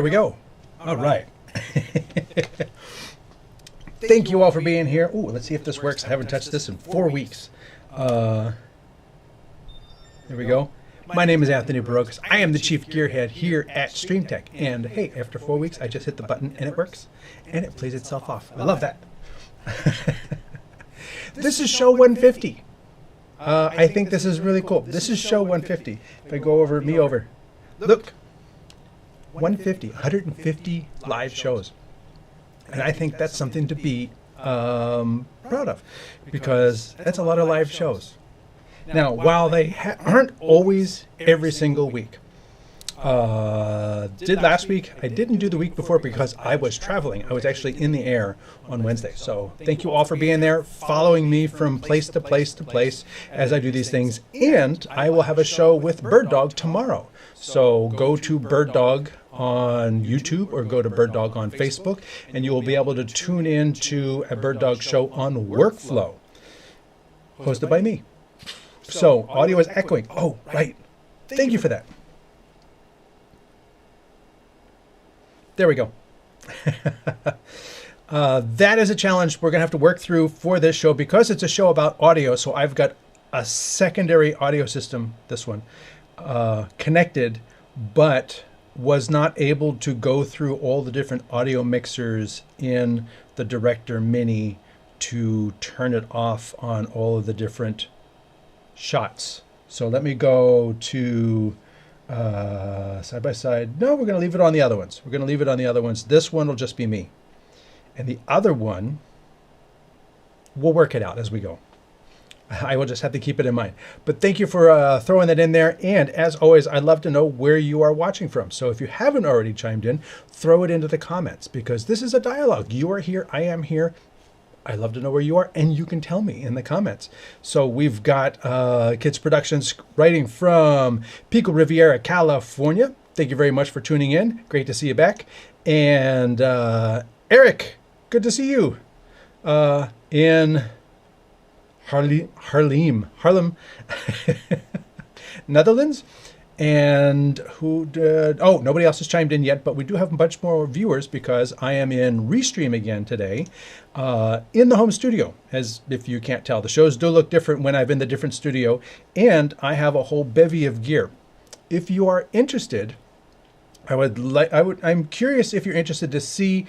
There we go. All right. Thank you all for being here. Ooh, let's see if this works. I haven't touched this in 4 weeks. There we go. My name is Anthony Barocas. I am the Chief Gearhead here at StreamTek. And hey, after 4 weeks, I just hit the button and it works. And it plays itself off. I love that. This is show 150. I think this is really cool. This is show 150. If I go over, look. 150 live shows. And I think that's something to be proud of, because that's a lot of live shows. Now, while they aren't always every single week, did last week. I didn't do the week before because I was traveling. I was actually in the air on Wednesday. So thank you all for being there, following me from place to place to place as I do these things. And I will have a show with Bird Dog tomorrow. So go to Bird Dog on YouTube or go to Bird Dog on Facebook, and you will be able to tune in to a Bird Dog show on Workflow, hosted by me. So audio is echoing. Oh, right. Thank you for that. There we go. That is a challenge we're going to have to work through for this show because it's a show about audio. So I've got a secondary audio system, this one, connected, but was not able to go through all the different audio mixers in the Director Mini to turn it off on all of the different shots. So let me go to side by side. No, we're going to leave it on the other ones. We're going to leave it on the other ones. This one will just be me. And the other one, we'll work it out as we go. I will just have to keep it in mind. But thank you for throwing that in there. And as always, I'd love to know where you are watching from. So if you haven't already chimed in, throw it into the comments, because this is a dialogue. You are here. I am here. I'd love to know where you are, and you can tell me in the comments. So we've got Kids Productions writing from Pico Riviera, California. Thank you very much for tuning in. Great to see you back. And Eric, good to see you in Haarlem, Netherlands. And who did? Oh, nobody else has chimed in yet, but we do have a bunch more viewers because I am in Restream again today in the home studio. As if you can't tell, the shows do look different when I'm in the different studio, and I have a whole bevy of gear. If you are interested, I'm curious if you're interested to see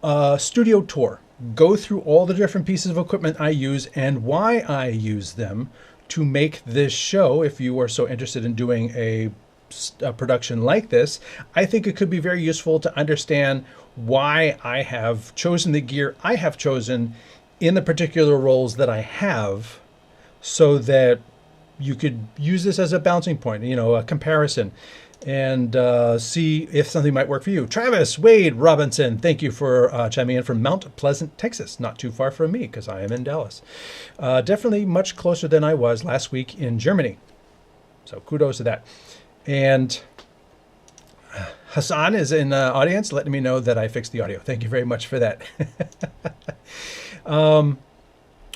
a studio tour, go through all the different pieces of equipment I use and why I use them to make this show. If you are so interested in doing a production like this, I think it could be very useful to understand why I have chosen the gear I have chosen in the particular roles that I have, so that you could use this as a bouncing point, a comparison, and see if something might work for you. Travis Wade Robinson, thank you for chiming in from Mount Pleasant, Texas. Not too far from me because I am in Dallas. Definitely much closer than I was last week in Germany. So kudos to that. And Hassan is in the audience letting me know that I fixed the audio. Thank you very much for that.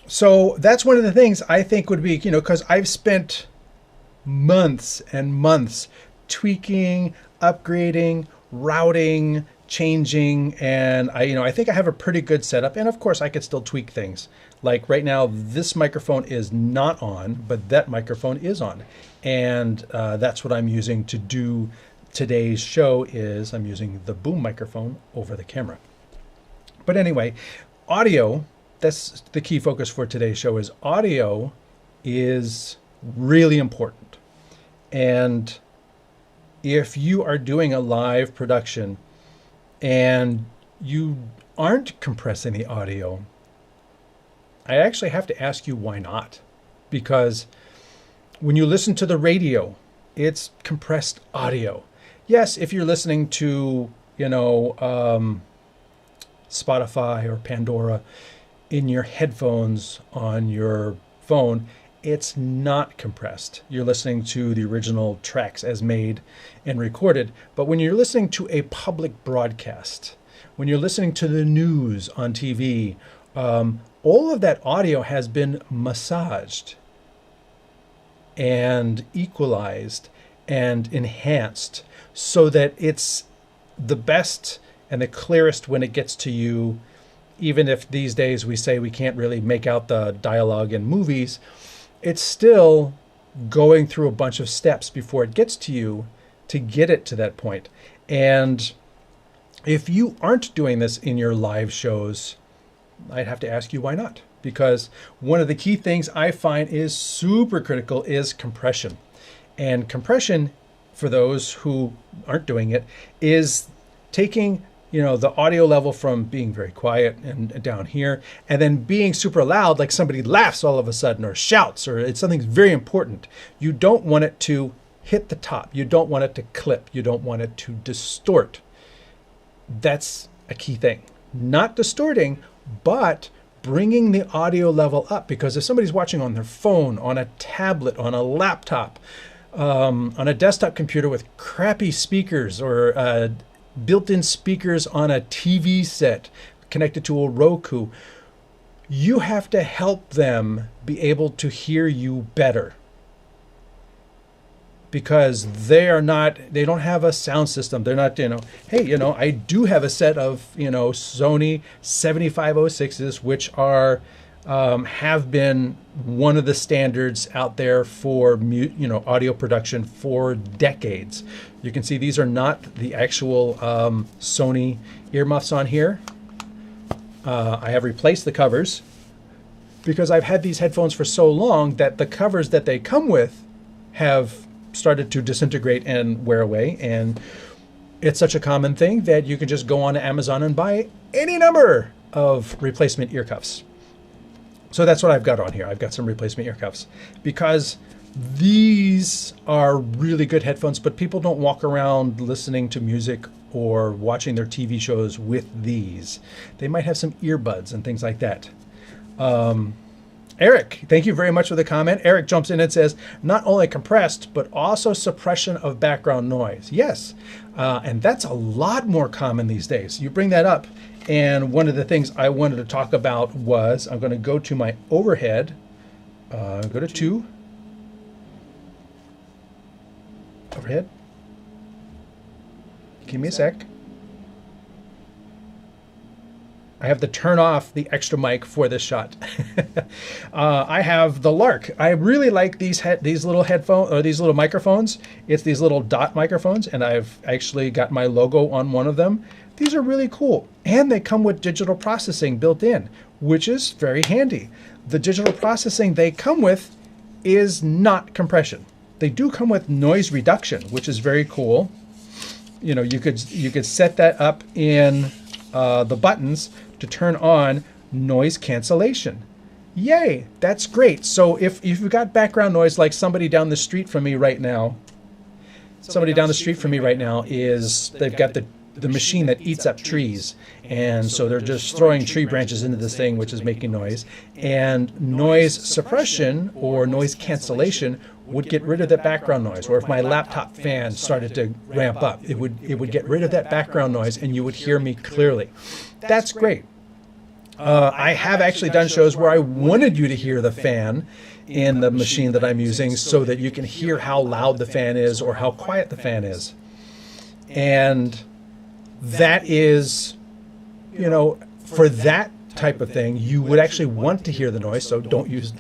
So that's one of the things I think would be, because I've spent months and months tweaking, upgrading, routing, changing, and I think I have a pretty good setup. And of course I could still tweak things. Like right now, this microphone is not on, but that microphone is on. And that's what I'm using to do today's show. Is I'm using the boom microphone over the camera. But anyway, audio, that's the key focus for today's show. Is audio is really important. And if you are doing a live production and you aren't compressing the audio, I actually have to ask you why not. Because when you listen to the radio, it's compressed audio. Yes, if you're listening to, Spotify or Pandora in your headphones on your phone, it's not compressed. You're listening to the original tracks as made and recorded. But when you're listening to a public broadcast, when you're listening to the news on TV, all of that audio has been massaged and equalized and enhanced so that it's the best and the clearest when it gets to you, even if these days we say we can't really make out the dialogue in movies, it's still going through a bunch of steps before it gets to you to get it to that point. And if you aren't doing this in your live shows, I'd have to ask you why not? Because one of the key things I find is super critical is compression. And compression, for those who aren't doing it, is taking the audio level from being very quiet and down here, and then being super loud, like somebody laughs all of a sudden or shouts, or it's something very important. You don't want it to hit the top. You don't want it to clip. You don't want it to distort. That's a key thing. Not distorting, but bringing the audio level up. Because if somebody's watching on their phone, on a tablet, on a laptop, on a desktop computer with crappy speakers, or built-in speakers on a TV set connected to a Roku, you have to help them be able to hear you better, because they don't have a sound system. They're not, hey, I do have a set of, Sony 7506s, which are, have been one of the standards out there for, audio production for decades. You can see these are not the actual Sony earmuffs on here. I have replaced the covers because I've had these headphones for so long that the covers that they come with have started to disintegrate and wear away. And it's such a common thing that you can just go on to Amazon and buy any number of replacement ear cuffs. So that's what I've got on here. I've got some replacement ear cuffs because these are really good headphones, but people don't walk around listening to music or watching their TV shows with these. They might have some earbuds and things like that. Eric, thank you very much for the comment. Eric jumps in and says, not only compressed, but also suppression of background noise. Yes, and that's a lot more common these days. You bring that up, and one of the things I wanted to talk about was, I'm going to go to my overhead, go to 2. Overhead. Give me a sec. I have to turn off the extra mic for this shot. I have the Lark. I really like these little headphones, or these little microphones. It's these little dot microphones, and I've actually got my logo on one of them. These are really cool, and they come with digital processing built in, which is very handy. The digital processing they come with is not compression. They do come with noise reduction, which is very cool. You could set that up in the buttons to turn on noise cancellation. Yay, that's great. So if you've got background noise, like somebody down the street from me right now, they've got the machine that eats up trees, and so they're just throwing tree branches into this thing, which is making noise. And noise suppression or noise cancellation would get rid of that background noise. Or if my laptop fan started to ramp up, it would get rid of that background noise, and you would hear me clearly. That's great. I have actually done shows where I wanted you to hear the fan in the machine that I'm using, so that you can hear how loud the fan is or how quiet the fan is. And that is, for that type of thing, you would actually want to hear the noise. So don't use,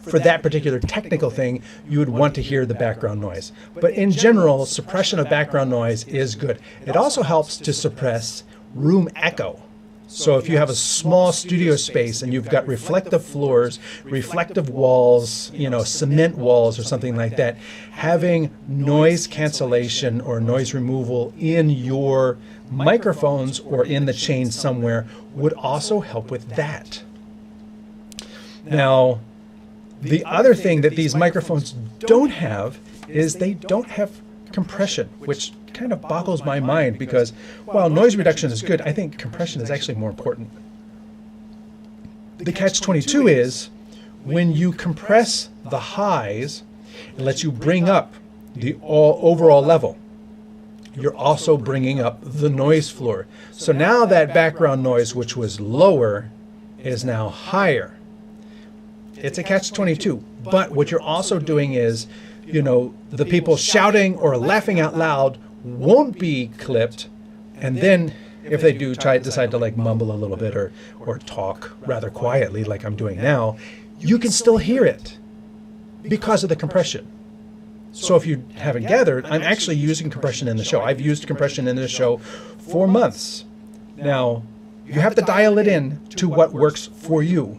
for that particular technical thing, you would want to hear the background noise. But in general, suppression of background noise is good. It also helps to suppress room echo. So if you have a small studio space and you've got reflective floors, reflective walls, cement walls or something like that, having noise cancellation or noise removal in your microphones or in the chain somewhere would also help with that. Now, the other thing that these microphones don't have is they don't have compression, which kind of boggles my mind, because while noise reduction is good, I think compression is actually more important. The catch-22 is when you compress the highs, it lets you bring up the overall level. You're also bringing up the noise floor. So now that background noise, which was lower, is now higher. It's a catch-22. But what you're also doing is, the people shouting or laughing out loud won't be clipped, And then if they do decide to like mumble a little bit or talk rather quietly like I'm doing now, you can still hear it because of the compression. So if you haven't gathered, I'm actually using compression in the show. I've used compression in this show for months. Now, you have to dial it in to what works for you.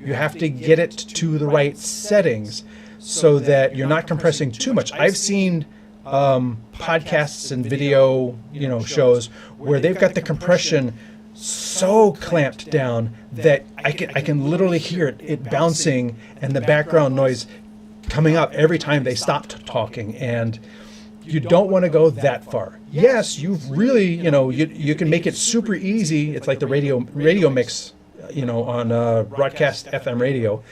You have to get it to the right settings so that you're not compressing too much. I've seen podcasts and video, shows where they've got the compression so clamped down that I can literally hear it bouncing and the background noise coming up every time they stopped talking. And you don't want to go that far. Yes, you've really, you can make it super easy. It's like the radio mix, on broadcast FM radio.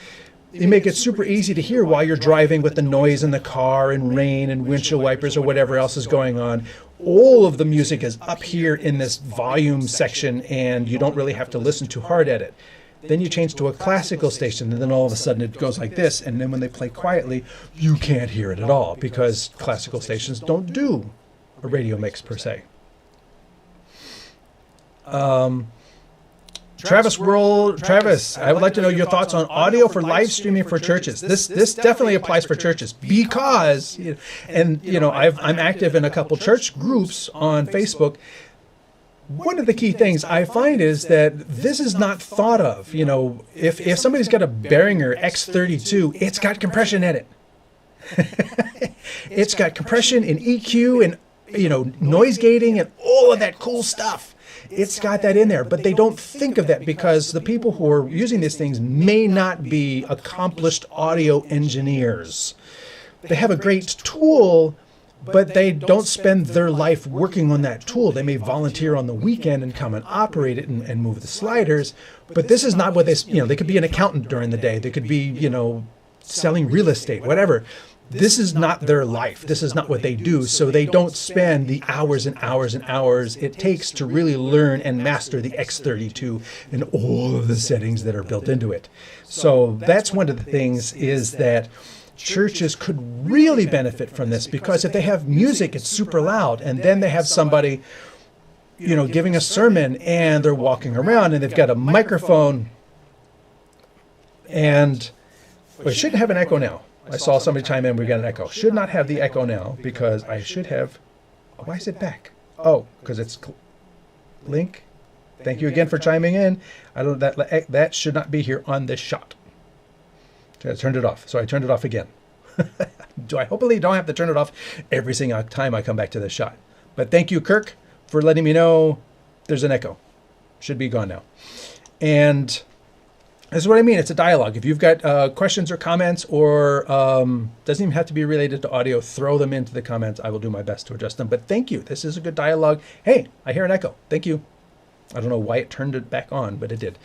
You make it super easy to hear while you're driving with the noise in the car and rain and windshield wipers or whatever else is going on. All of the music is up here in this volume section, and you don't really have to listen too hard at it. Then you change to a classical station, and then all of a sudden it goes like this, and then when they play quietly, you can't hear it at all because classical stations don't do a radio mix per se. Travis, I would like to know your thoughts on audio for live streaming for churches. This definitely applies for churches because, I'm active in a couple church groups on Facebook. One of the key things I find is that this is not thought of. If somebody's got a Behringer X32, it's got compression in it. It's got compression and EQ and, noise gating and all of that cool stuff. It's got that in there, but they don't think of that because the people who are using these things may not be accomplished audio engineers. They have a great tool, but they don't spend their life working on that tool. They may volunteer on the weekend and come and operate it and move the sliders, but this is not what they could be an accountant during the day. They could be, selling real estate, whatever. This is not their life. This is not what they do. So they don't spend the hours and hours and hours it takes to really learn and master the X32 and all of the settings that are built into it. So that's one of the things is that churches could really benefit from this because if they have music, it's super loud. And then they have somebody, giving a sermon and they're walking around and they've got a microphone and it shouldn't have an echo now. I saw somebody chime in, we got an echo. Should not have the echo now because I should have, why is it back? Oh, because it's Link. Thank you again for chiming in. I don't that should not be here on this shot. I turned it off, so I turned it off again. I hopefully don't have to turn it off every single time I come back to this shot. But thank you, Kirk, for letting me know there's an echo. Should be gone now. And this is what I mean. It's a dialogue. If you've got questions or comments or doesn't even have to be related to audio, throw them into the comments. I will do my best to address them. But thank you. This is a good dialogue. Hey, I hear an echo. Thank you. I don't know why it turned it back on, but it did.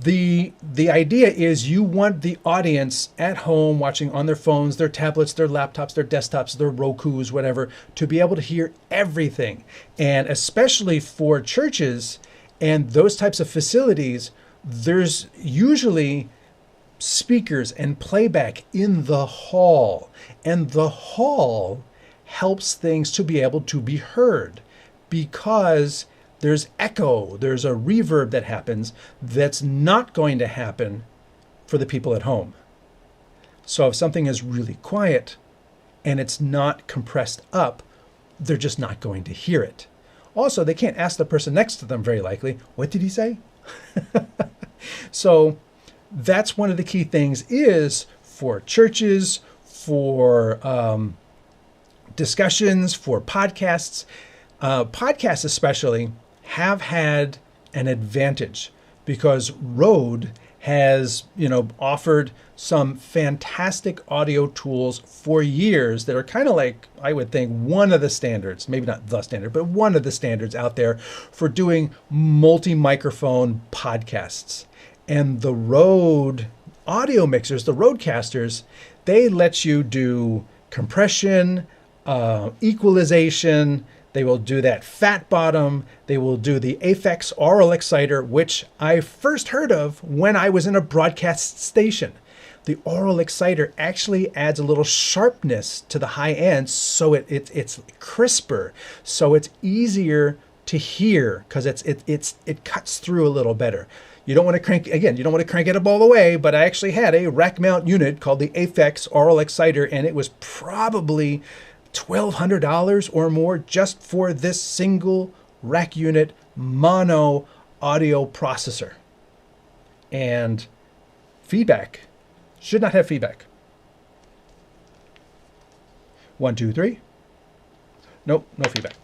The idea is you want the audience at home watching on their phones, their tablets, their laptops, their desktops, their Rokus, whatever, to be able to hear everything. And especially for churches and those types of facilities, there's usually speakers and playback in the hall, and the hall helps things to be able to be heard because there's echo, there's a reverb that happens that's not going to happen for the people at home. So if something is really quiet and it's not compressed up, they're just not going to hear it. Also, they can't ask the person next to them very likely, what did he say? So that's one of the key things is for churches, for discussions, for podcasts. Podcasts especially have had an advantage because Rode has, offered some fantastic audio tools for years that are kind of like, I would think, one of the standards, maybe not the standard, but one of the standards out there for doing multi-microphone podcasts. And the Rode audio mixers, the Rodecasters, they let you do compression, equalization. They will do that fat bottom. They will do the Aphex Aural Exciter, which I first heard of when I was in a broadcast station. The aural exciter actually adds a little sharpness to the high end, so it's crisper, so it's easier to hear because it cuts through a little better. You don't want to crank, again, you don't want to crank it up all the way, but I actually had a rack mount unit called the Aphex Aural Exciter, and it was probably $1,200 or more just for this single rack unit mono audio processor. And feedback, should not have feedback. 1, 2, 3. Nope, no feedback.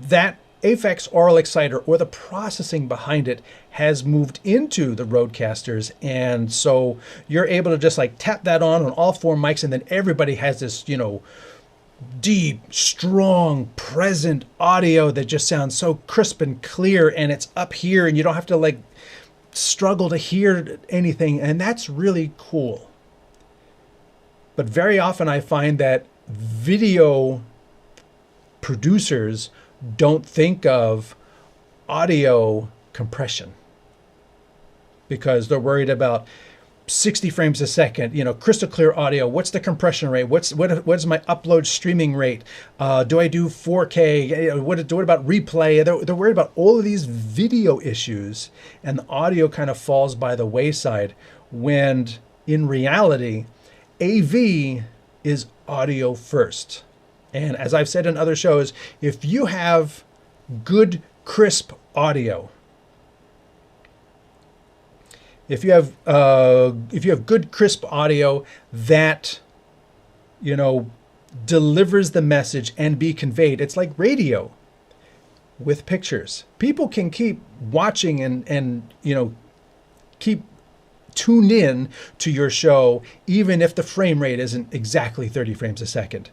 That Aphex Aural Exciter, or the processing behind it, has moved into the Roadcasters, and so you're able to just like tap that on all 4 mics, and then everybody has this, you know, deep, strong, present audio that just sounds so crisp and clear, and it's up here, and you don't have to like struggle to hear anything, and that's really cool. But very often I find that video producers don't think of audio compression because they're worried about 60 frames a second, you know, crystal clear audio. What's the compression rate? What is my upload streaming rate? Do I do 4K? What about replay? They're worried about all of these video issues, and the audio kind of falls by the wayside when in reality, AV is audio first. And as I've said in other shows, if you have good, crisp audio, if you have good, crisp audio that, you know, delivers the message and be conveyed, it's like radio with pictures. People can keep watching and you know, keep tuned in to your show even if the frame rate isn't exactly 30 frames a second.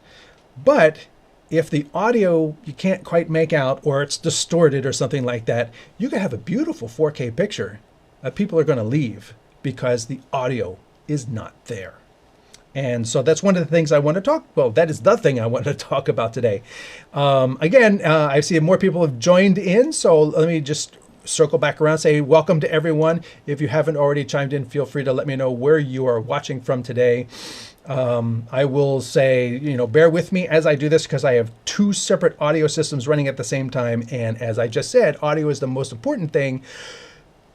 But if the audio you can't quite make out, or it's distorted or something like that, you can have a beautiful 4K picture. People are going to leave because the audio is not there. And so that's one of the things I want to talk, well, that is the thing I want to talk about today. Again, I see more people have joined in, so let me just circle back around, say welcome to everyone. If you haven't already chimed in, feel free to let me know where you are watching from today. I will say, you know, bear with me as I do this because I have 2 separate audio systems running at the same time. And as I just said, audio is the most important thing.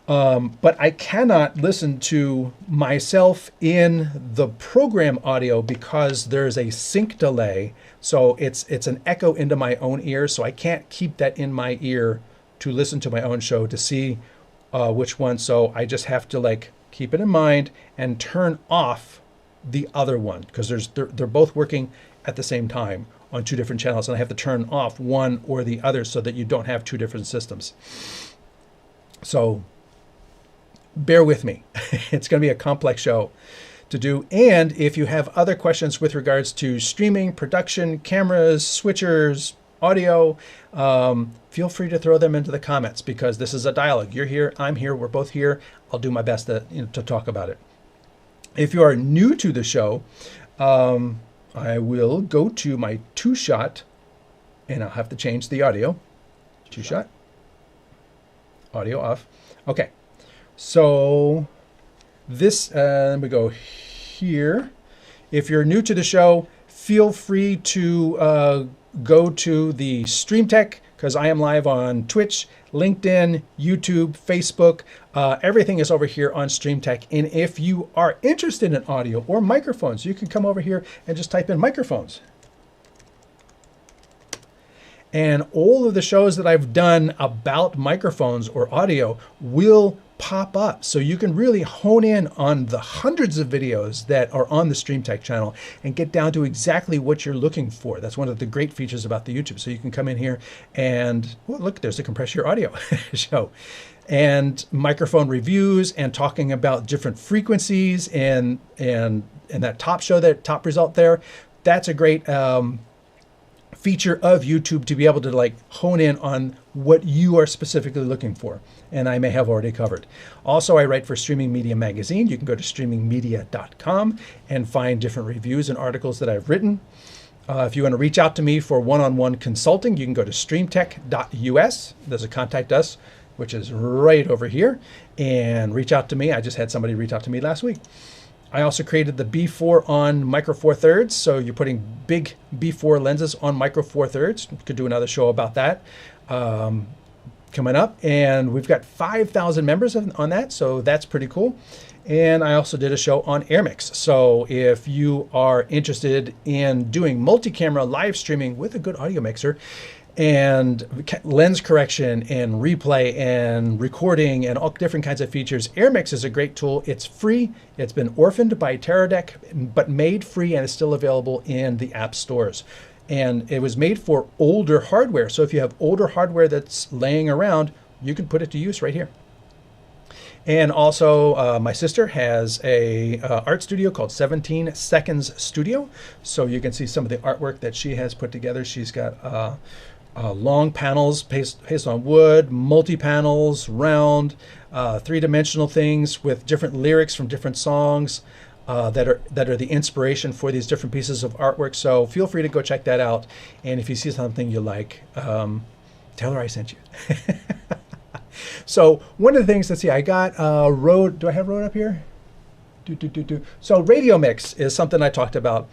But I cannot listen to myself in the program audio because there's a sync delay. So it's an echo into my own ear. So I can't keep that in my ear to listen to my own show to see which one. So I just have to like keep it in mind and turn off the other one because they're both working at the same time on 2 different channels, and I have to turn off one or the other so that you don't have 2 different systems. So bear with me. It's going to be a complex show to do. And if you have other questions with regards to streaming, production, cameras, switchers, audio, feel free to throw them into the comments because this is a dialogue. You're here, I'm here, we're both here. I'll do my best to talk about it. If you are new to the show, I will go to my 2-shot, and I'll have to change the audio. 2-shot, audio off. Okay, so this, let me go here. If you're new to the show, feel free to go to the StreamTek because I am live on Twitch, LinkedIn, YouTube, Facebook. Everything is over here on StreamTek. And if you are interested in audio or microphones, you can come over here and just type in microphones. And all of the shows that I've done about microphones or audio will pop up. So you can really hone in on the hundreds of videos that are on the StreamTek channel and get down to exactly what you're looking for. That's one of the great features about the YouTube. So you can come in here and, oh, look, there's a Compress Your Audio show. And microphone reviews and talking about different frequencies and that top show, that top result there. That's a great feature of YouTube to be able to like hone in on what you are specifically looking for, and I may have already covered. Also, I write for Streaming Media Magazine. You can go to streamingmedia.com and find different reviews and articles that I've written. If you want to reach out to me for one-on-one consulting, you can go to streamtek.us. There's a contact us which is right over here, and reach out to me. I just had somebody reach out to me last week. I also created the B4 on micro four thirds. So you're putting big B4 lenses on micro four thirds. Could do another show about that coming up. And we've got 5,000 members on that. So that's pretty cool. And I also did a show on AirMix. So if you are interested in doing multi-camera live streaming with a good audio mixer, and lens correction and replay and recording and all different kinds of features, AirMix is a great tool. It's free. It's been orphaned by Teradek, but made free, and is still available in the app stores. And it was made for older hardware. So if you have older hardware that's laying around, you can put it to use right here. And also, my sister has a art studio called 17 Seconds Studio. So you can see some of the artwork that she has put together. She's got long panels pasted on wood, multi-panels, round, three-dimensional things with different lyrics from different songs that are the inspiration for these different pieces of artwork. So feel free to go check that out. And if you see something you like, tell her I sent you. So one of the things, let's see, I got Rode. Do I have Rode up here? So radio mix is something I talked about.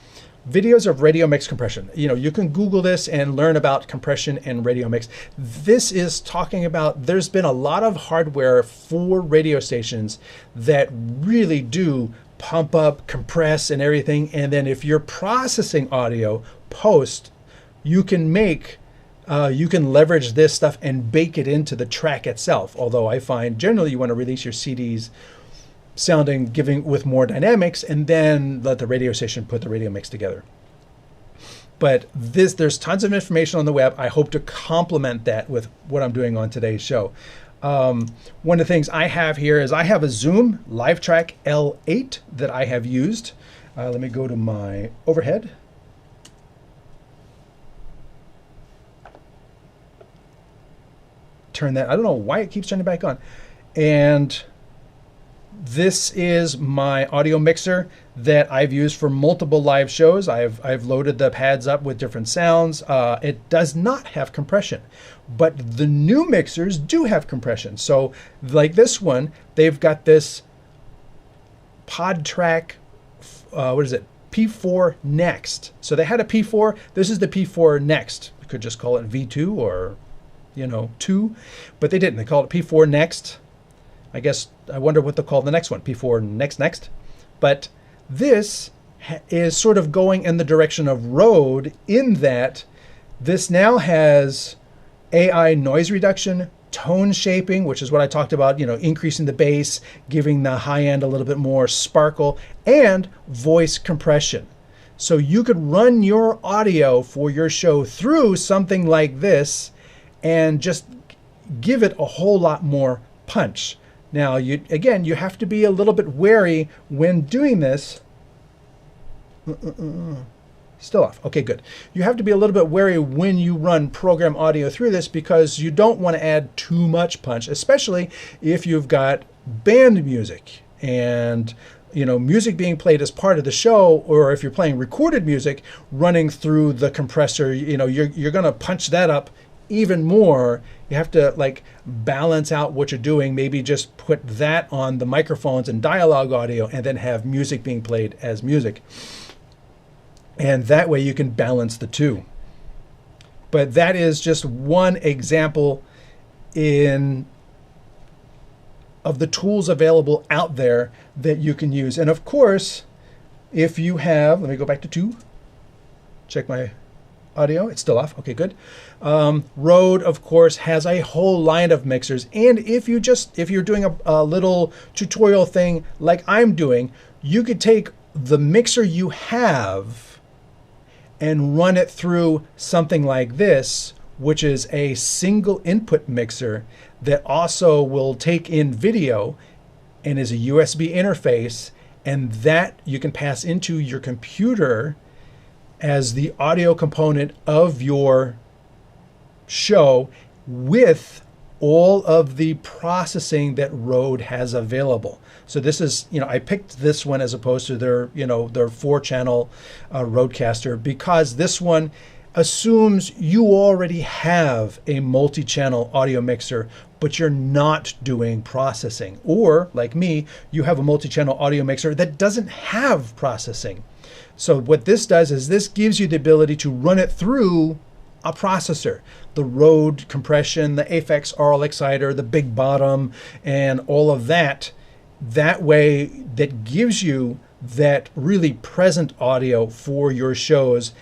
Videos of radio mix compression. You know, you can Google this and learn about compression and radio mix. This is talking about, there's been a lot of hardware for radio stations that really do pump up, compress and everything. And then if you're processing audio post, you can you can leverage this stuff and bake it into the track itself. Although I find generally you want to release your CDs sounding, giving with more dynamics, and then let the radio station put the radio mix together. But there's tons of information on the web. I hope to complement that with what I'm doing on today's show. One of the things I have here is I have a Zoom LiveTrack L8 that I have used. Let me go to my overhead. Turn that, I don't know why it keeps turning back on. And this is my audio mixer that I've used for multiple live shows. I've loaded the pads up with different sounds. It does not have compression, but the new mixers do have compression. So like this one, they've got this PodTrack, what is it? P4 Next. So they had a P4, this is the P4 Next. You could just call it V2 or, you know, 2, but they didn't. They called it P4 Next. I guess I wonder what they'll call the next one, P4 Next. But this is sort of going in the direction of Rode in that this now has AI noise reduction, tone shaping, which is what I talked about, you know, increasing the bass, giving the high end a little bit more sparkle, and voice compression. So you could run your audio for your show through something like this and just give it a whole lot more punch. Now, again, you have to be a little bit wary when doing this. Still off. Okay, good. You have to be a little bit wary when you run program audio through this because you don't want to add too much punch, especially if you've got band music and, you know, music being played as part of the show, or if you're playing recorded music running through the compressor, you know, you're going to punch that up even more. You have to like balance out what you're doing. Maybe just put that on the microphones and dialogue audio and then have music being played as music. And that way you can balance the two. But that is just one example of the tools available out there that you can use. And of course, if you have, let me go back to 2, check my audio. It's still off. Okay, good. Rode, of course, has a whole line of mixers. And if you're doing a little tutorial thing like I'm doing, you could take the mixer you have and run it through something like this, which is a single input mixer that also will take in video and is a USB interface, and that you can pass into your computer as the audio component of your show with all of the processing that Rode has available. So this is, you know, I picked this one as opposed to their 4-channel Rodecaster because this one, assumes you already have a multi-channel audio mixer, but you're not doing processing. Or, like me, you have a multi-channel audio mixer that doesn't have processing. So what this does is this gives you the ability to run it through a processor. The Rode compression, the Aphex Aural Exciter, the big bottom, and all of that. That way, that gives you that really present audio for your shows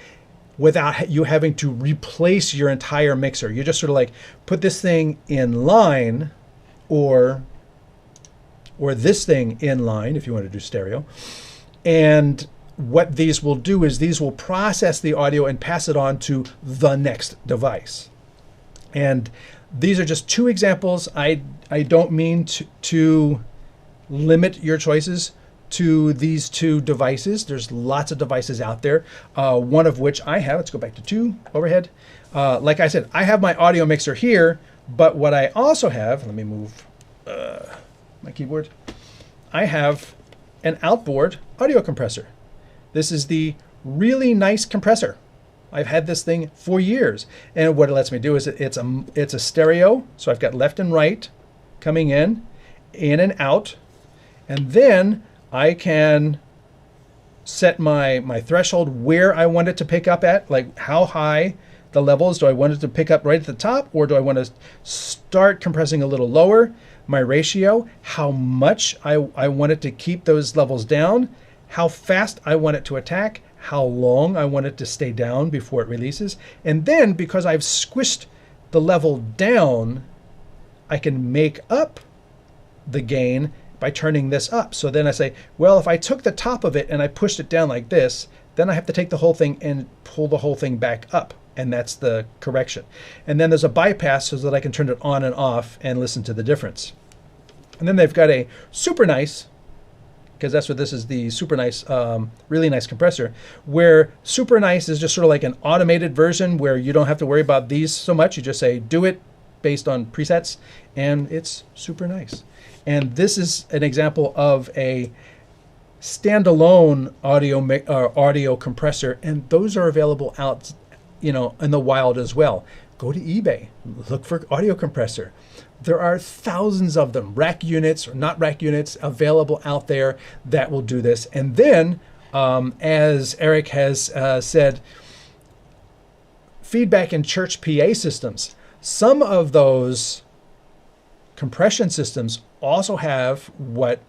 without you having to replace your entire mixer. You just sort of like put this thing in line, or this thing in line if you want to do stereo. And what these will do is these will process the audio and pass it on to the next device. And these are just two examples. I don't mean to limit your choices to these two devices. There's lots of devices out there, one of which I have. Let's go back to 2 overhead. Like I said, I have my audio mixer here, but what I also have, let me move my keyboard. I have an outboard audio compressor. This is the really nice compressor. I've had this thing for years, and what it lets me do is it's a stereo, so I've got left and right coming in and out, and then I can set my threshold where I want it to pick up at, like how high the levels. Do I want it to pick up right at the top, or do I want to start compressing a little lower? My ratio, how much I want it to keep those levels down, how fast I want it to attack, how long I want it to stay down before it releases. And then because I've squished the level down, I can make up the gain by turning this up. So then I say, well, if I took the top of it and I pushed it down like this, then I have to take the whole thing and pull the whole thing back up. And that's the correction. And then there's a bypass so that I can turn it on and off and listen to the difference. And then they've got a super nice, because that's what this is, the super nice, really nice compressor, where super nice is just sort of like an automated version where you don't have to worry about these so much. You just say, do it based on presets, and it's super nice. And this is an example of a standalone audio compressor, and those are available out, in the wild as well. Go to eBay, look for audio compressor. There are thousands of them, rack units or not rack units, available out there that will do this. And then, as Eric has said, feedback in church PA systems. Some of those compression systems also have what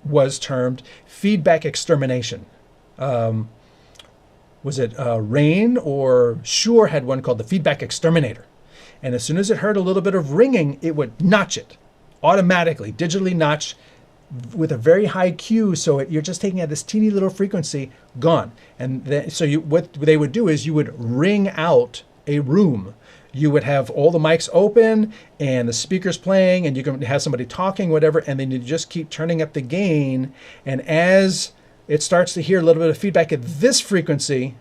was termed feedback extermination. Was it Rain or Shure had one called the feedback exterminator. And as soon as it heard a little bit of ringing, it would notch it automatically, digitally notch with a very high Q. So you're just taking at this teeny little frequency, gone. And then, so what they would do is you would ring out a room. You would have all the mics open and the speakers playing, and you can have somebody talking, whatever, and then you just keep turning up the gain. And as it starts to hear a little bit of feedback at this frequency,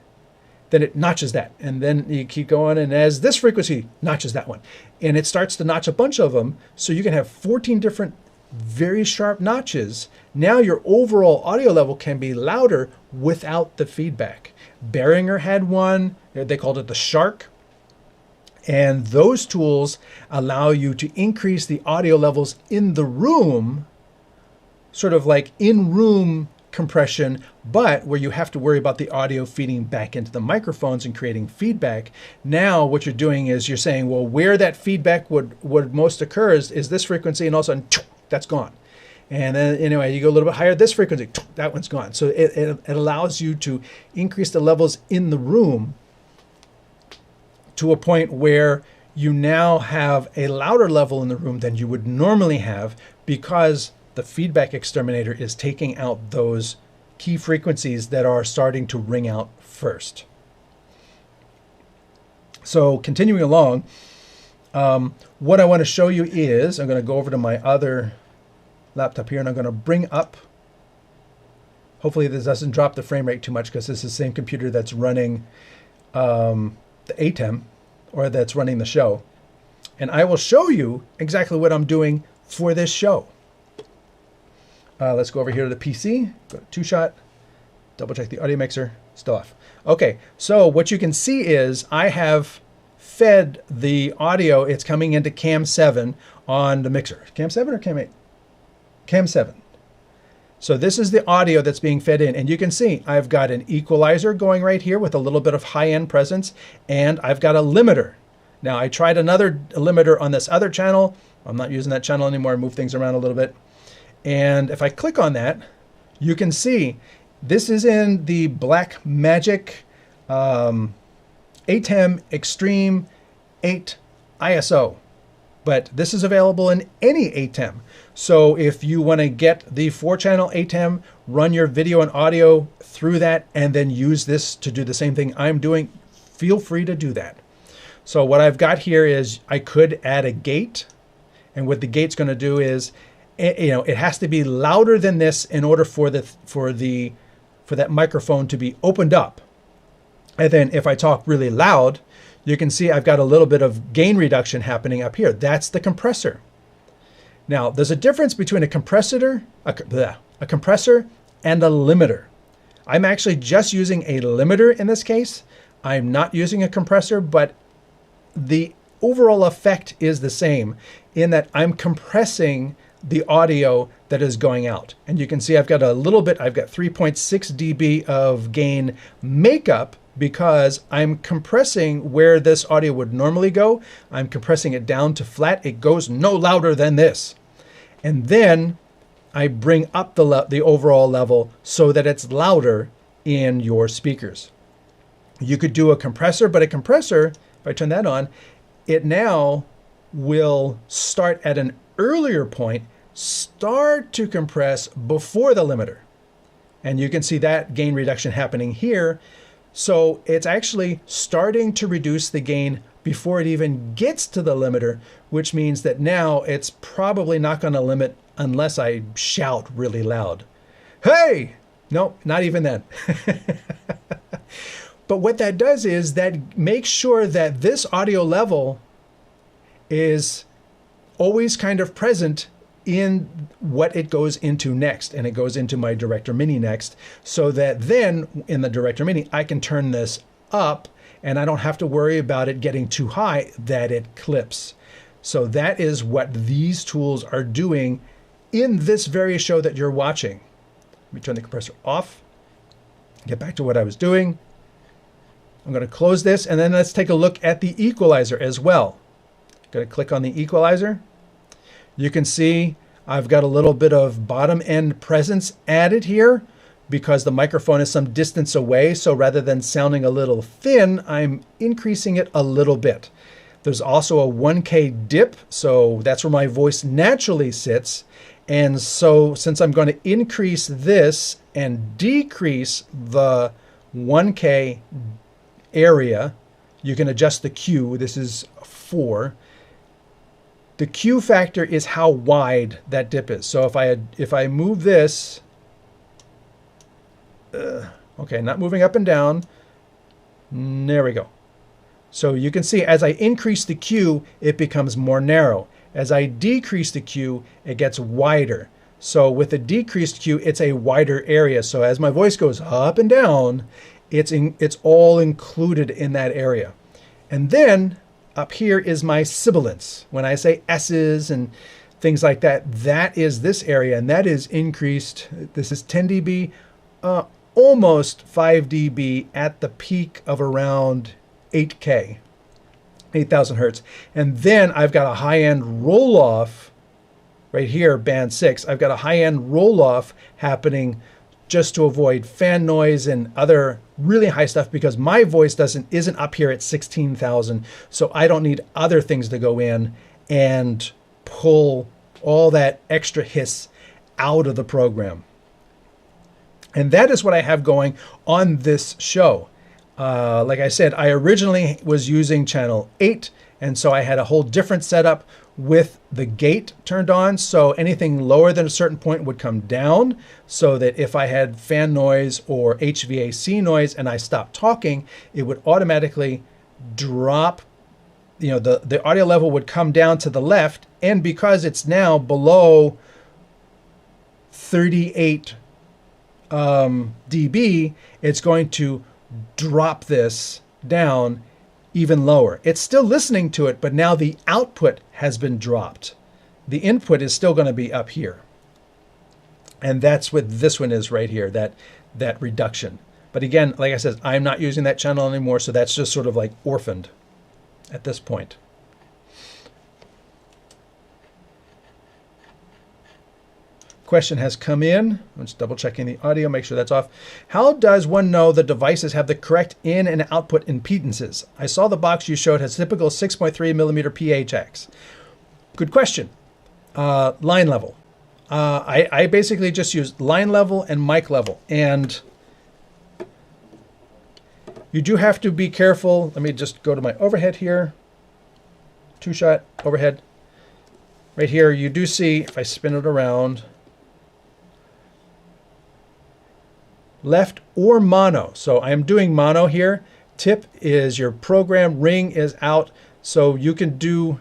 then it notches that. And then you keep going, and as this frequency notches that one. And it starts to notch a bunch of them, so you can have 14 different very sharp notches. Now your overall audio level can be louder without the feedback. Behringer had one, they called it the Shark. And those tools allow you to increase the audio levels in the room, sort of like in-room compression, but where you have to worry about the audio feeding back into the microphones and creating feedback. Now what you're doing is you're saying, well, where that feedback would most occur is this frequency, and all of a sudden, that's gone. And then anyway, you go a little bit higher, this frequency, that one's gone. So it allows you to increase the levels in the room to a point where you now have a louder level in the room than you would normally have, because the feedback exterminator is taking out those key frequencies that are starting to ring out first. So continuing along, what I want to show you is, I'm going to go over to my other laptop here, and I'm going to bring up, hopefully this doesn't drop the frame rate too much, because this is the same computer that's running the ATEM, or that's running the show. And I will show you exactly what I'm doing for this show. Let's go over here to the PC, go to two-shot, Double check the audio mixer, still off. Okay, so what you can see is I have fed the audio. It's coming into cam 7 on the mixer. Cam 7 or cam 8? Cam 7. So this is the audio that's being fed in, and you can see I've got an equalizer going right here with a little bit of high-end presence, and I've got a limiter. Now I tried another limiter on this other channel. I'm not using that channel anymore. I move things around a little bit. And if I click on that, you can see this is in the Blackmagic ATEM Extreme 8 ISO. But this is available in any ATEM. So if you want to get the 4-channel ATEM, run your video and audio through that, and then use this to do the same thing I'm doing, feel free to do that. So what I've got here is I could add a gate. And what the gate's going to do is, it has to be louder than this in order for that microphone to be opened up. And then if I talk really loud, you can see I've got a little bit of gain reduction happening up here. That's the compressor. Now, there's a difference between a compressor and a limiter. I'm actually just using a limiter in this case. I'm not using a compressor, but the overall effect is the same in that I'm compressing the audio that is going out. And you can see I've got a little bit, I've got 3.6 dB of gain makeup because I'm compressing where this audio would normally go. I'm compressing it down to flat. It goes no louder than this. And then I bring up the overall level so that it's louder in your speakers. You could do a compressor, but a compressor, if I turn that on, it now will start at an earlier point, start to compress before the limiter. And you can see that gain reduction happening here. So it's actually starting to reduce the gain before it even gets to the limiter, which means that now it's probably not going to limit unless I shout really loud. Hey! Nope, not even then. But what that does is that makes sure that this audio level is always kind of present in what it goes into next. And it goes into my Director Mini next, so that then in the Director Mini, I can turn this up and I don't have to worry about it getting too high that it clips. So that is what these tools are doing in this very show that you're watching. Let me turn the compressor off, get back to what I was doing. I'm going to close this, and then let's take a look at the equalizer as well. Going to click on the equalizer. You can see I've got a little bit of bottom end presence added here because the microphone is some distance away. So rather than sounding a little thin, I'm increasing it a little bit. There's also a 1K dip, so that's where my voice naturally sits. And so since I'm going to increase this and decrease the 1K area, you can adjust the Q. This is 4. The Q factor is how wide that dip is. So if I move this, okay, not moving up and down. There we go. So you can see as I increase the Q, it becomes more narrow. As I decrease the Q, it gets wider. So with a decreased Q, it's a wider area. So as my voice goes up and down, it's all included in that area. And then up here is my sibilance. When I say S's and things like that, that is this area, and that is increased. This is 10 dB, almost 5 dB at the peak of around 8K, 8,000 hertz. And then I've got a high-end roll-off right here, band 6. I've got a high-end roll-off happening just to avoid fan noise and other really high stuff, because my voice isn't up here at 16,000. So I don't need other things to go in and pull all that extra hiss out of the program. And that is what I have going on this show. Like I said, I originally was using channel 8, and so I had a whole different setup with the gate turned on. So anything lower than a certain point would come down, so that if I had fan noise or HVAC noise and I stopped talking, it would automatically drop. You know, the audio level would come down to the left. And because it's now below 38 dB, it's going to drop this down even lower. It's still listening to it, but now the output has been dropped. The input is still going to be up here. And that's what this one is right here, that reduction. But again, like I said, I'm not using that channel anymore, so that's just sort of like orphaned at this point. Question has come in. I'm just double checking the audio, make sure that's off. How does one know the devices have the correct in and output impedances? I saw the box you showed has typical 6.3 millimeter PA jacks. Good question. Line level. I basically just use line level and mic level. And you do have to be careful. Let me just go to my overhead here. Two-shot overhead. Right here, you do see, if I spin it around, left or mono. So I am doing mono here. Tip is your program, ring is out. So you can do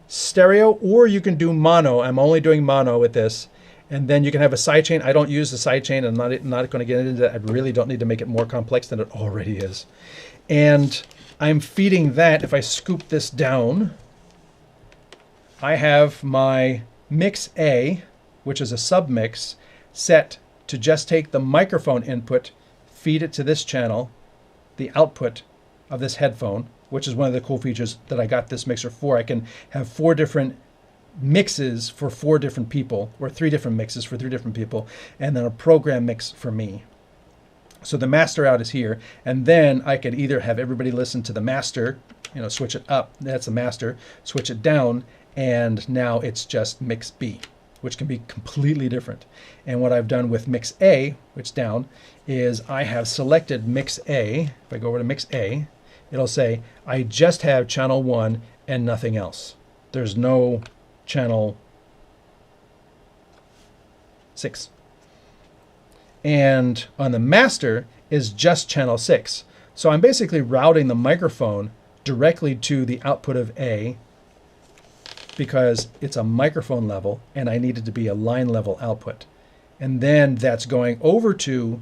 stereo or you can do mono. I'm only doing mono with this. And then you can have a sidechain. I don't use the sidechain. I'm not going to get into that. I really don't need to make it more complex than it already is. And I'm feeding that. If I scoop this down, I have my mix A, which is a submix, set to just take the microphone input, feed it to this channel, the output of this headphone, which is one of the cool features that I got this mixer for. I can have 4 different mixes for 4 different people, or 3 different mixes for 3 different people, and then a program mix for me. So the master out is here, and then I could either have everybody listen to the master, switch it up, that's the master, switch it down, and now it's just mix B, which can be completely different. And what I've done with mix A, which down, is I have selected mix A. If I go over to mix A, it'll say, I just have channel 1 and nothing else. There's no channel 6. And on the master is just channel 6. So I'm basically routing the microphone directly to the output of A because it's a microphone level and I need it to be a line level output. And then that's going over to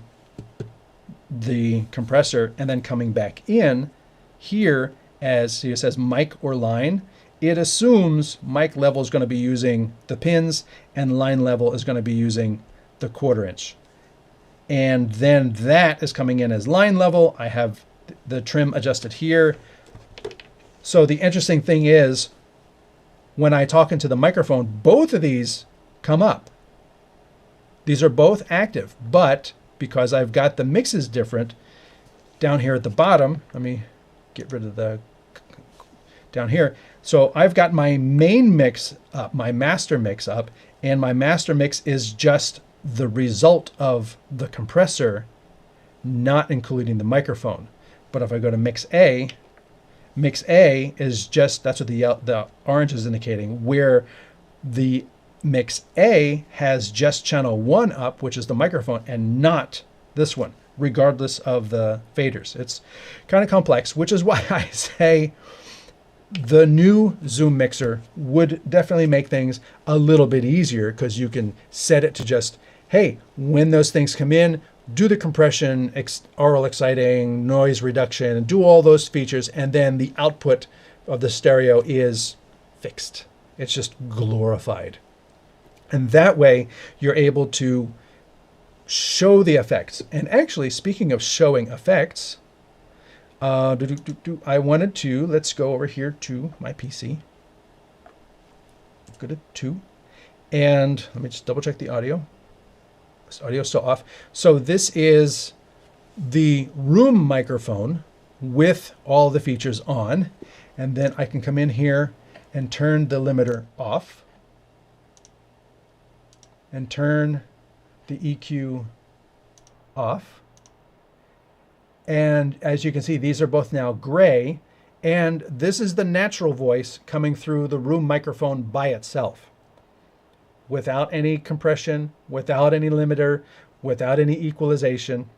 the compressor and then coming back in here as it says mic or line. It assumes mic level is going to be using the pins and line level is going to be using the 1/4 inch. And then that is coming in as line level. I have the trim adjusted here. So the interesting thing is when I talk into the microphone, both of these come up. These are both active, but because I've got the mixes different down here at the bottom, let me get rid of the down here. So I've got my main mix up, my master mix up, and my master mix is just the result of the compressor, not including the microphone. But if I go to mix A is just, that's what the orange is indicating, where the mix A has just channel 1 up, which is the microphone, and not this one, regardless of the faders. It's kind of complex, which is why I say the new Zoom mixer would definitely make things a little bit easier because you can set it to just, hey, when those things come in, do the compression, aural exciting, noise reduction, and do all those features, and then the output of the stereo is fixed. It's just glorified. And that way, you're able to show the effects. And actually, speaking of showing effects, I wanted to, let's go over here to my PC. Go to 2. And let me just double check the audio. This audio is still off. So this is the room microphone with all the features on. And then I can come in here and turn the limiter off and turn the EQ off. And as you can see, these are both now gray. And this is the natural voice coming through the room microphone by itself, without any compression, without any limiter, without any equalization.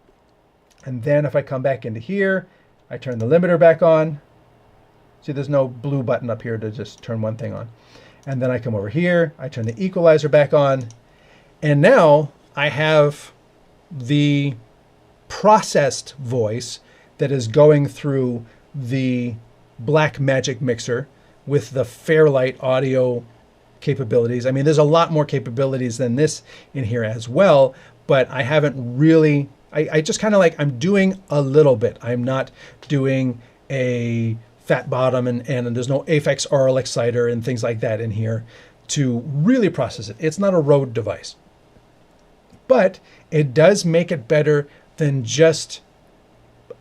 And then if I come back into here, I turn the limiter back on. See, there's no blue button up here to just turn one thing on. And then I come over here, I turn the equalizer back on. And now I have the processed voice that is going through the Blackmagic mixer with the Fairlight audio capabilities. I mean, there's a lot more capabilities than this in here as well, but I haven't really, I just kind of like, I'm doing a little bit. I'm not doing a fat bottom and there's no Aphex Aural exciter and things like that in here to really process it. It's not a Rode device, but it does make it better than just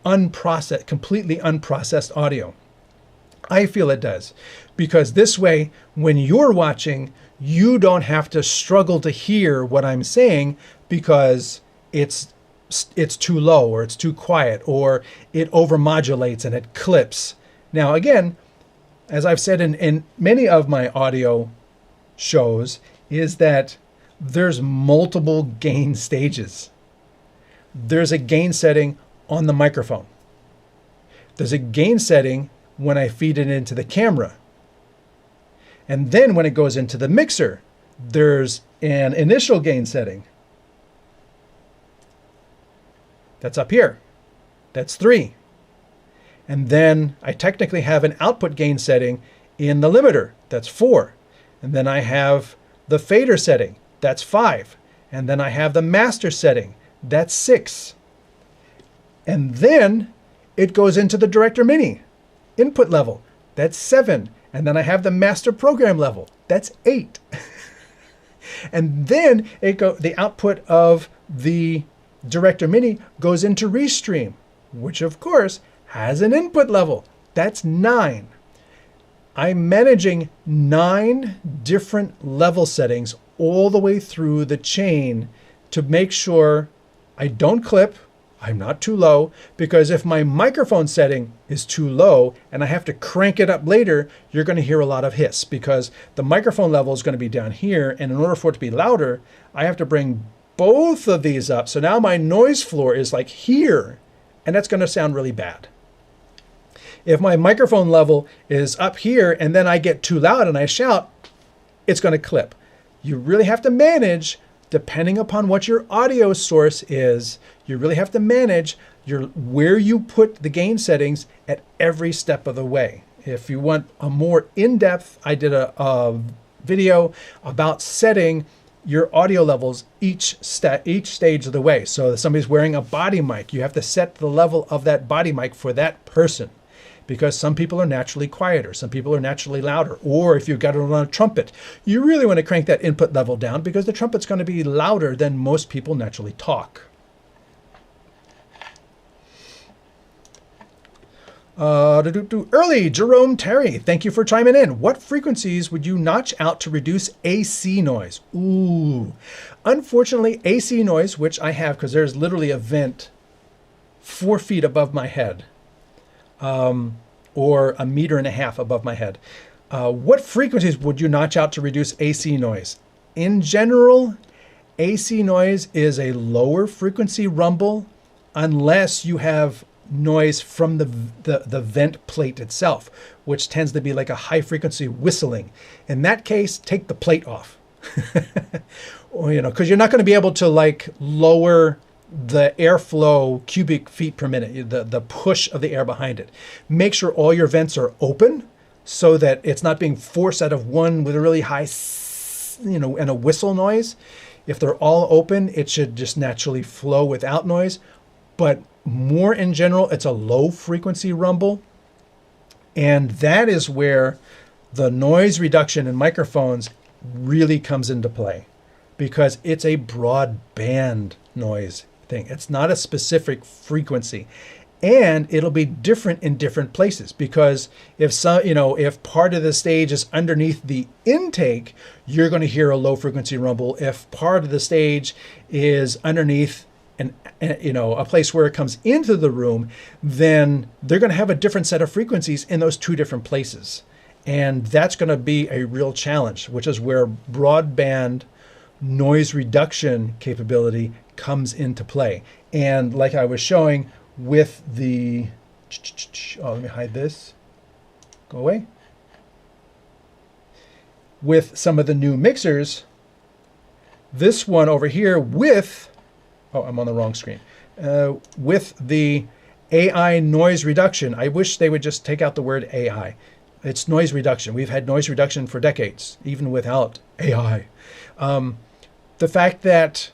unprocessed, completely unprocessed audio. I feel it does, because this way, when you're watching, you don't have to struggle to hear what I'm saying because it's too low or it's too quiet or it overmodulates and it clips. Now, again, as I've said in many of my audio shows, is that there's multiple gain stages. There's a gain setting on the microphone. There's a gain setting when I feed it into the camera. And then when it goes into the mixer, there's an initial gain setting. That's up here. That's 3. And then I technically have an output gain setting in the limiter. That's 4. And then I have the fader setting. That's 5. And then I have the master setting. That's 6. And then it goes into the Director Mini input level. That's 7. And then I have the master program level. That's 8. And then the output of the Director Mini goes into Restream, which of course has an input level. That's 9. I'm managing 9 different level settings all the way through the chain to make sure I don't clip, I'm not too low, because if my microphone setting is too low and I have to crank it up later, you're going to hear a lot of hiss because the microphone level is going to be down here, and in order for it to be louder, I have to bring both of these up. So now my noise floor is like here, and that's going to sound really bad. If my microphone level is up here and then I get too loud and I shout, it's going to clip. You really have to manage, depending upon what your audio source is, you really have to manage where you put the gain settings at every step of the way. If you want a more in-depth, I did a video about setting your audio levels each stage of the way. So if somebody's wearing a body mic, you have to set the level of that body mic for that person, because some people are naturally quieter, some people are naturally louder. Or if you've got it on a trumpet, you really want to crank that input level down because the trumpet's going to be louder than most people naturally talk. Early Jerome Terry, thank you for chiming in. What frequencies would you notch out to reduce AC noise? Ooh, unfortunately, AC noise, which I have because there's literally a vent 4 feet above my head, or 1.5 meters above my head. What frequencies would you notch out to reduce AC noise? In general, AC noise is a lower frequency rumble unless you have noise from the vent plate itself, which tends to be like a high frequency whistling. In that case, take the plate off. Or, because you're not going to be able to like lower the airflow cubic feet per minute, the push of the air behind it. Make sure all your vents are open so that it's not being forced out of one with a really high, and a whistle noise. If they're all open, it should just naturally flow without noise. But more in general, it's a low frequency rumble. And that is where the noise reduction in microphones really comes into play, because it's a broadband noise thing. It's not a specific frequency. And it'll be different in different places, because if part of the stage is underneath the intake, you're going to hear a low frequency rumble. If part of the stage is underneath a place where it comes into the room, then they're going to have a different set of frequencies in those 2 different places. And that's going to be a real challenge, which is where broadband noise reduction capability comes into play. And like I was showing with the, let me hide this, go away. With some of the new mixers, this one over here with, Oh, I'm on the wrong screen. With the AI noise reduction, I wish they would just take out the word AI. It's noise reduction. We've had noise reduction for decades, even without AI. The fact that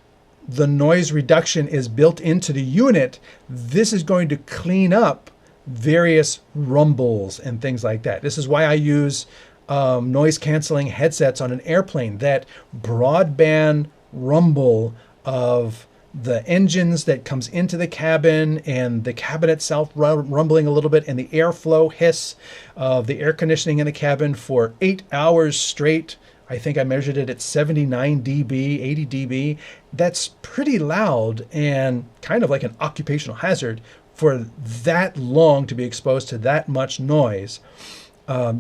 the noise reduction is built into the unit, this is going to clean up various rumbles and things like that. This is why I use noise canceling headsets on an airplane. That broadband rumble of the engines that comes into the cabin and the cabin itself rumbling a little bit, and the airflow hiss of the air conditioning in the cabin for 8 hours straight. I think I measured it at 79 dB, 80 dB. That's pretty loud and kind of like an occupational hazard for that long to be exposed to that much noise.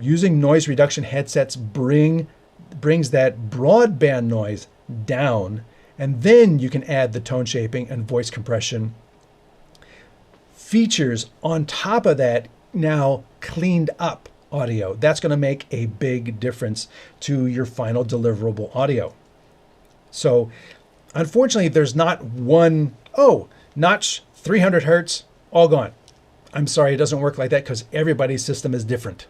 Using noise reduction headsets brings that broadband noise down, and then you can add the tone shaping and voice compression features on top of that, now cleaned up audio. That's going to make a big difference to your final deliverable audio. So unfortunately, there's not one, oh, notch 300 hertz, all gone. I'm sorry, it doesn't work like that, because everybody's system is different.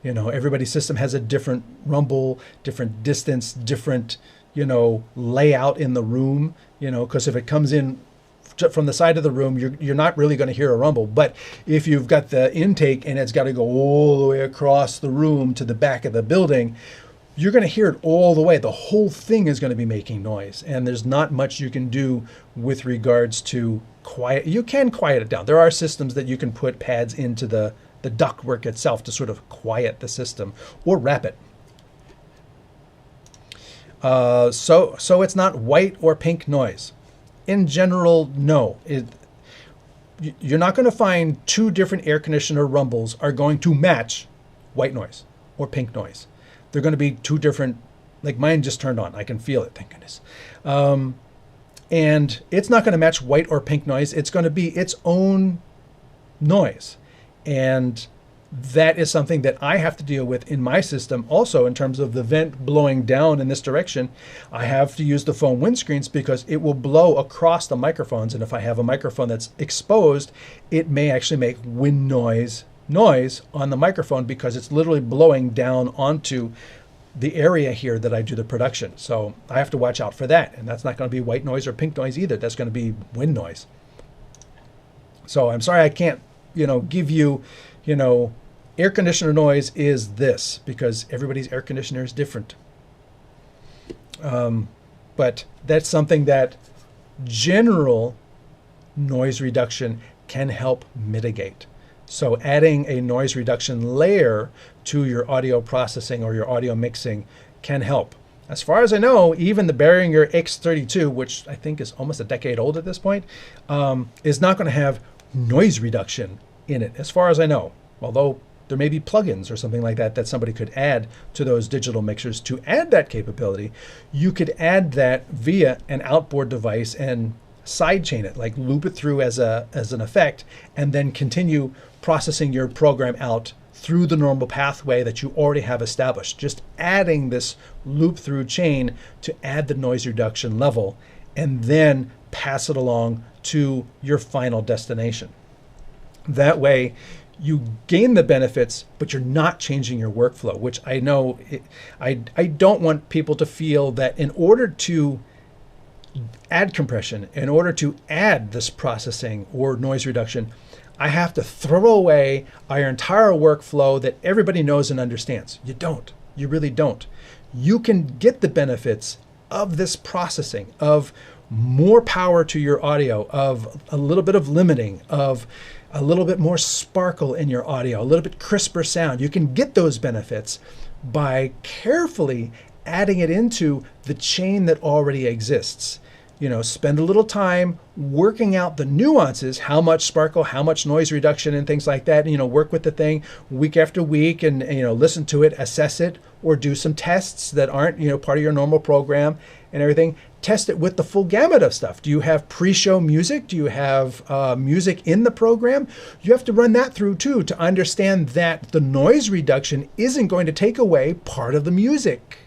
You know, everybody's system has a different rumble, different distance, different, you know, layout in the room, you know, because if it comes in from the side of the room, you're not really going to hear a rumble. But if you've got the intake and it's got to go all the way across the room to the back of the building, you're going to hear it all the way. The whole thing is going to be making noise, and there's not much you can do with regards to quiet. You can quiet it down. There are systems that you can put pads into the ductwork itself to sort of quiet the system or wrap it. So it's not white or pink noise. In general, no. You're not going to find two different air conditioner rumbles are going to match white noise or pink noise. They're going to be two different, like mine just turned on. I can feel it, thank goodness. And it's not going to match white or pink noise. It's going to be its own noise. And that is something that I have to deal with in my system. Also, in terms of the vent blowing down in this direction, I have to use the foam windscreens because it will blow across the microphones. And if I have a microphone that's exposed, it may actually make wind noise on the microphone because it's literally blowing down onto the area here that I do the production. So I have to watch out for that. And that's not going to be white noise or pink noise either. That's going to be wind noise. So I'm sorry I can't, give you, air conditioner noise is this, because everybody's air conditioner is different. But that's something that general noise reduction can help mitigate. So adding a noise reduction layer to your audio processing or your audio mixing can help. As far as I know, even the Behringer X32, which I think is almost a decade old at this point, is not going to have noise reduction in it, as far as I know. Although there may be plugins or something like that that somebody could add to those digital mixers to add that capability. You could add that via an outboard device and sidechain it, like loop it through as an effect, and then continue processing your program out through the normal pathway that you already have established. Just adding this loop through chain to add the noise reduction level, and then pass it along to your final destination. That way you gain the benefits, but you're not changing your workflow, which I know I don't want people to feel that in order to add compression, in order to add this processing or noise reduction, I have to throw away our entire workflow that everybody knows and understands. You don't. You really don't. You can get the benefits of this processing, of more power to your audio, of a little bit of limiting, of a little bit more sparkle in your audio, a little bit crisper sound. You can get those benefits by carefully adding it into the chain that already exists. Spend a little time working out the nuances, how much sparkle, how much noise reduction and things like that. Work with the thing week after week and, listen to it, assess it, or do some tests that aren't, part of your normal program and everything. Test it with the full gamut of stuff. Do you have pre-show music? Do you have music in the program? You have to run that through too to understand that the noise reduction isn't going to take away part of the music.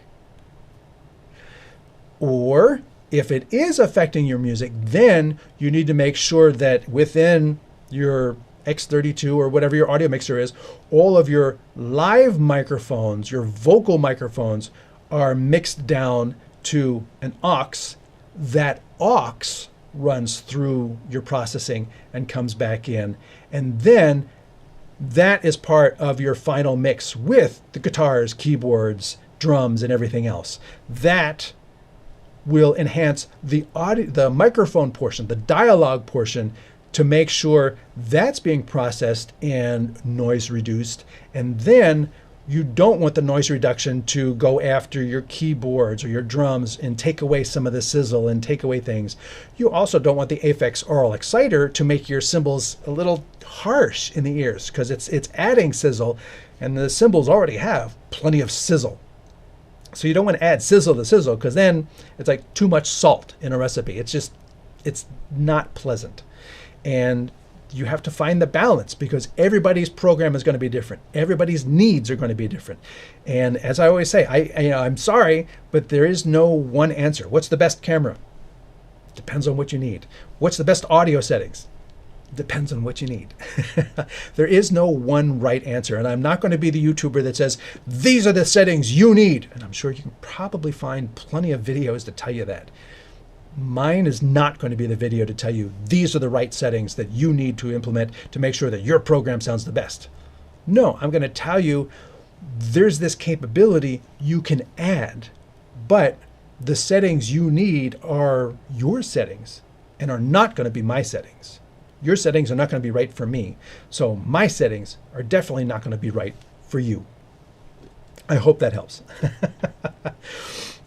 Or if it is affecting your music, then you need to make sure that within your X32 or whatever your audio mixer is, all of your live microphones, your vocal microphones, are mixed down to an aux. That aux runs through your processing and comes back in. And then that is part of your final mix with the guitars, keyboards, drums, and everything else. That will enhance the audio, the microphone portion, the dialogue portion, to make sure that's being processed and noise reduced. And then you don't want the noise reduction to go after your keyboards or your drums and take away some of the sizzle and take away things. You also don't want the Aphex Aural Exciter to make your cymbals a little harsh in the ears, because it's adding sizzle, and the cymbals already have plenty of sizzle. So you don't want to add sizzle to sizzle, because then it's like too much salt in a recipe. It's not pleasant. And you have to find the balance, because everybody's program is going to be different. Everybody's needs are going to be different. And as I always say, I'm sorry, but there is no one answer. What's the best camera? Depends on what you need. What's the best audio settings? Depends on what you need. There is no one right answer. And I'm not going to be the YouTuber that says, these are the settings you need. And I'm sure you can probably find plenty of videos to tell you that. Mine is not going to be the video to tell you these are the right settings that you need to implement to make sure that your program sounds the best. No, I'm going to tell you there's this capability you can add, but the settings you need are your settings and are not going to be my settings. Your settings are not going to be right for me. So my settings are definitely not going to be right for you. I hope that helps.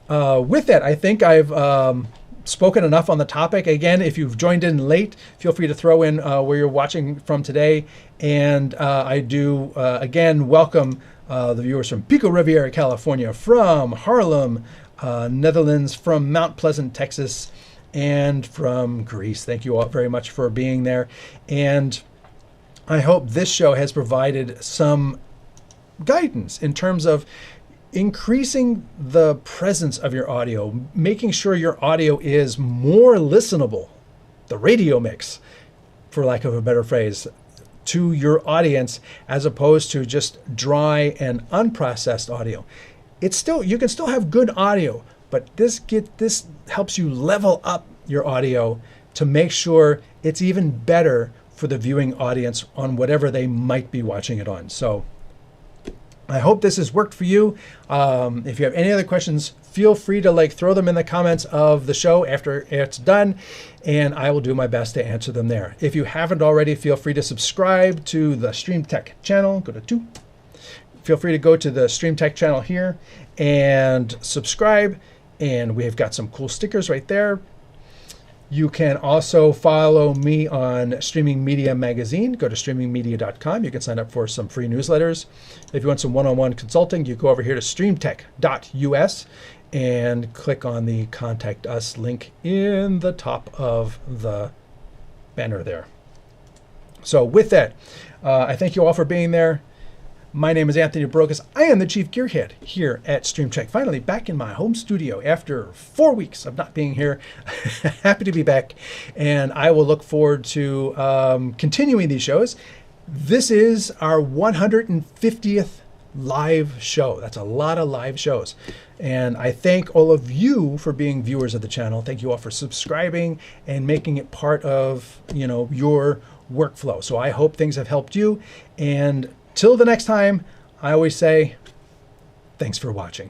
With that, I think I've spoken enough on the topic. Again, if you've joined in late, feel free to throw in where you're watching from today. And I do, again, welcome the viewers from Pico Riviera, California, from Harlem, Netherlands, from Mount Pleasant, Texas, and from Greece. Thank you all very much for being there. And I hope this show has provided some guidance in terms of increasing the presence of your audio, making sure your audio is more listenable, the radio mix, for lack of a better phrase, to your audience, as opposed to just dry and unprocessed audio. It's still, you can still have good audio, but this helps you level up your audio to make sure it's even better for the viewing audience on whatever they might be watching it on. So I hope this has worked for you. If you have any other questions, feel free to throw them in the comments of the show after it's done, and I will do my best to answer them there. If you haven't already, feel free to subscribe to the StreamTek channel. Go to 2. Feel free to go to the StreamTek channel here and subscribe, and we've got some cool stickers right there. You can also follow me on Streaming Media Magazine. Go to streamingmedia.com. You can sign up for some free newsletters. If you want some one-on-one consulting, you go over here to streamtek.us and click on the Contact Us link in the top of the banner there. So with that, I thank you all for being there. My name is Anthony Brokus. I am the Chief Gearhead here at StreamTek. Finally back in my home studio after 4 weeks of not being here. Happy to be back, and I will look forward to continuing these shows. This is our 150th live show. That's a lot of live shows. And I thank all of you for being viewers of the channel. Thank you all for subscribing and making it part of, your workflow. So I hope things have helped you. And till the next time, I always say, thanks for watching.